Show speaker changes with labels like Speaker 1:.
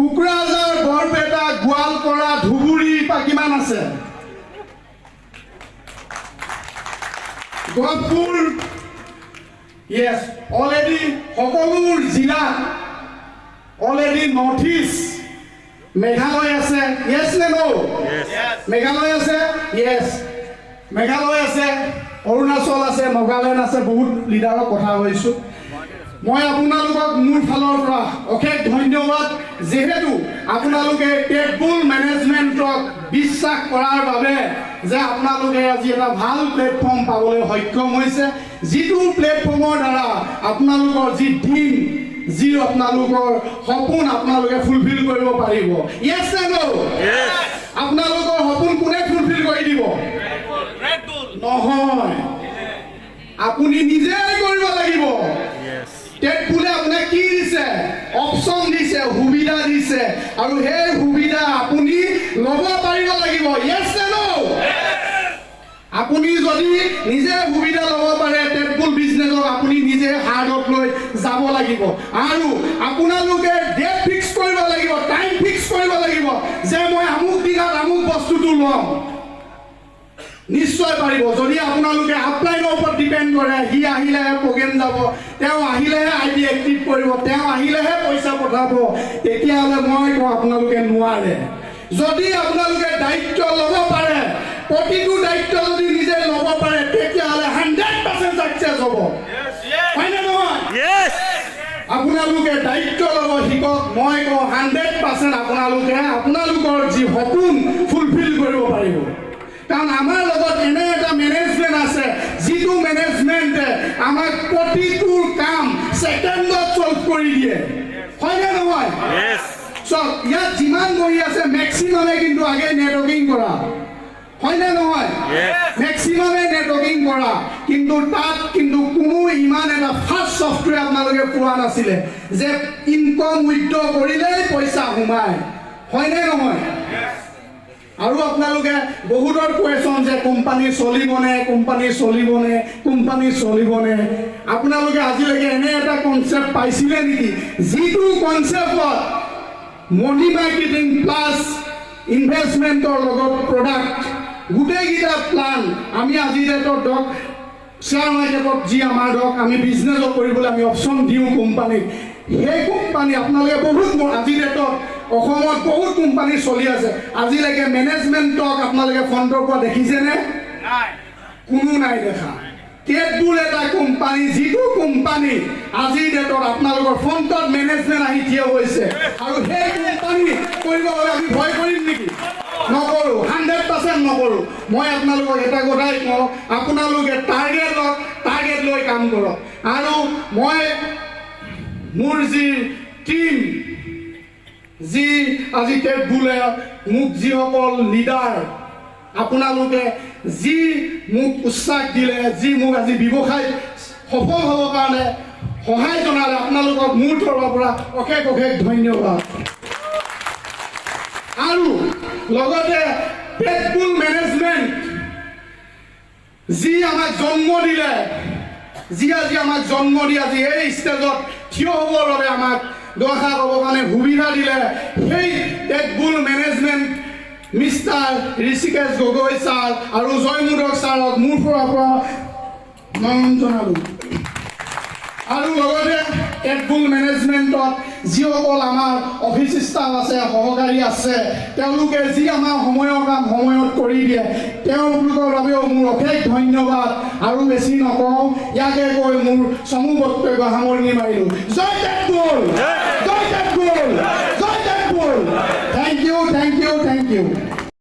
Speaker 1: কুকুৰাঝাৰ, বৰপেটা, গোৱালপাৰা, ধুবুৰী কিমান আছে? Gohpur, yes, already সকলো জিলাত অলৰেডি নৰ্থ ইষ্ট, মেঘালয় আছে, yes নে no? মেঘালয় আছে, yes, মেঘালয় আছে, অৰুণাচল আছে, নাগালেণ্ড আছে, বহুত লিডাৰৰ কথা কৈছোঁ। মই আপোনালোকক মোৰ ফালৰ পৰা অশেষ ধন্যবাদ, যেহেতু আপোনালোকে টেটবুল মেনেজমেণ্টক বিশ্বাস কৰাৰ বাবে যে আপোনালোকে আজি এটা ভাল প্লেটফৰ্ম পাবলৈ সক্ষম হৈছে, যিটো প্লেটফৰ্মৰ দ্বাৰা আপোনালোকৰ যি ড্ৰিম, যি আপোনালোকৰ সপোন আপোনালোকে ফুলফিল কৰিব পাৰিব। ইয়েছ নে নো? আপোনালোকৰ সপোন কোনে ফুলফিল কৰি দিব? নহয়, আপুনি নিজে কৰিব লাগিব। টেটবুলে আপোনাক কি দিছে? অপশ্যন দিছে, সুবিধা দিছে, আৰু সেই সুবিধা আপুনি ল'ব পাৰিব লাগিব। ইয়েছ নে নো? আপুনি যদি নিজে সুবিধা ল'ব পাৰে টেটবুল বিজনেছক, আপুনি নিজে হাৰ্ডত লৈ যাব লাগিব, আৰু আপোনালোকে ডেট ফিক্স কৰিব লাগিব, টাইম ফিক্স কৰিব লাগিব যে মই আমুক দিনত আমুক বস্তুটো ল'ম। নিশ্চয় পাৰিব। যদি আপোনালোকে আপলাইনৰ ওপৰত ডিপেণ্ড কৰে, সি আহিলেহে প্ৰগ্ৰেম যাব, তেওঁ আহিলেহে ID এক্টিভ কৰিব, তেওঁ আহিলেহে পইচা পঠাব, তেতিয়াহ'লে মই কওঁ আপোনালোকে নোৱাৰে। যদি আপোনালোকে দায়িত্ব ল'ব পাৰে, প্ৰতিটো দায়িত্ব যদি নিজে ল'ব পাৰে, তেতিয়াহ'লে 100% ছাকচেছ হ'ব। হয়নে নহয়? আপোনালোকে দায়িত্ব ল'ব শিকক। মই কওঁ 100% আপোনালোকে আপোনালোকৰ যি সপোন ফুলফিল কৰিব পাৰিব। কাৰণ আমাৰ লগত এনে এটা মেনেজমেণ্ট আছে, যিটো মেনেজমেণ্টে আমাক প্ৰতিটো কাম ছেকেণ্ডত চল্ভ কৰি দিয়ে। হয়নে নহয়? চব ইয়াত যিমান বহি আছে মেক্সিমামে কিন্তু আগে নেটৱৰ্কিং কৰা, হয়নে নহয়? মেক্সিমামে নেটৱৰ্কিং কৰা, কিন্তু তাত কিন্তু কোনো ইমান এটা ফাষ্ট ছফ্টৱেৰ আপোনালোকে পোৱা নাছিলে যে ইনকম উইথড্ৰ কৰিলেই পইচা সোমায়। হয়নে নহয়? আৰু আপোনালোকে বহুতৰ কুৱেশ্যন যে কোম্পানী চলিবনে, কোম্পানী চলিবনে, কোম্পানী চলিবনে। আপোনালোকে আজিলৈকে এনে এটা কনচেপ্ট পাইছিলে নেকি, যিটো কনচেপ্টত মনি মাৰ্কেটিং প্লাছ ইনভেষ্টমেণ্টৰ লগত প্ৰডাক্ট গোটেইকেইটা প্লান আমি আজি ডেটত ধৰক শ্বেয়াৰ মাৰ্কেটত যি আমাৰ ধৰক আমি বিজনেছ কৰিবলৈ আমি অপশ্যন দিওঁ কোম্পানীক, সেই কোম্পানী আপোনালোকে বহুত আজি ডেটত অসমত বহুত কোম্পানী চলি আছে, আজিলৈকে মেনেজমেণ্টক আপোনালোকে ফ্ৰণ্টৰ পৰা দেখিছেনে? কোনো নাই দেখা। টেটবুল এটা কোম্পানী, যিটো কোম্পানী আজিৰ ডেটত আপোনালোকৰ ফ্ৰণ্টত মেনেজমেণ্ট আহি থিয় হৈছে, আৰু সেই কোম্পানী কৰিব হ'লে আমি ভয় কৰিম নেকি? নকৰোঁ, 100% নকৰোঁ। মই আপোনালোকক এটা কথাই কওঁ, আপোনালোকে টাৰ্গেট লৈ কাম কৰক। আৰু মই মোৰ যি টীম, যি আজি টেটবুলে মোক যিসকল লিডাৰ, আপোনালোকে যি মোক উৎসাহ দিলে, যি মোক আজি ব্যৱসায় সফল হ'বৰ কাৰণে সহায় জনালে, আপোনালোকক মোৰ তৰফৰ পৰা অশেষ ধন্যবাদ। আৰু লগতে টেটবুল মেনেজমেণ্ট যি আমাক জন্ম দিলে, যি আজি আমাক জন্ম দি আজি এই ষ্টেজত থিয় হ'বৰ বাবে আমাক দুআষাৰ ক'বৰ কাৰণে সুবিধা দিলে, সেই Tetbul management mister Hrishikesh Gogoi sir আৰু জয়মুদক ছাৰক মোৰ ফালৰ পৰা নমন জনালোঁ। আৰু লগতে টেটবুল মেনেজমেণ্টত যিসকল আমাৰ অফিচ ষ্টাফ আছে, সহকাৰী আছে, তেওঁলোকে যি আমাৰ সময়ৰ কাম সময়ত কৰি দিয়ে, তেওঁলোকৰ বাবেও মোৰ অশেষ ধন্যবাদ। আৰু বেছি নকওঁ, ইয়াকে কৈ মোৰ চমু বক্তব্য সামৰণি মাৰিলোঁ। জয় টেটবুল! জয় টেটবুল! জয় টেটবুল! Thank U.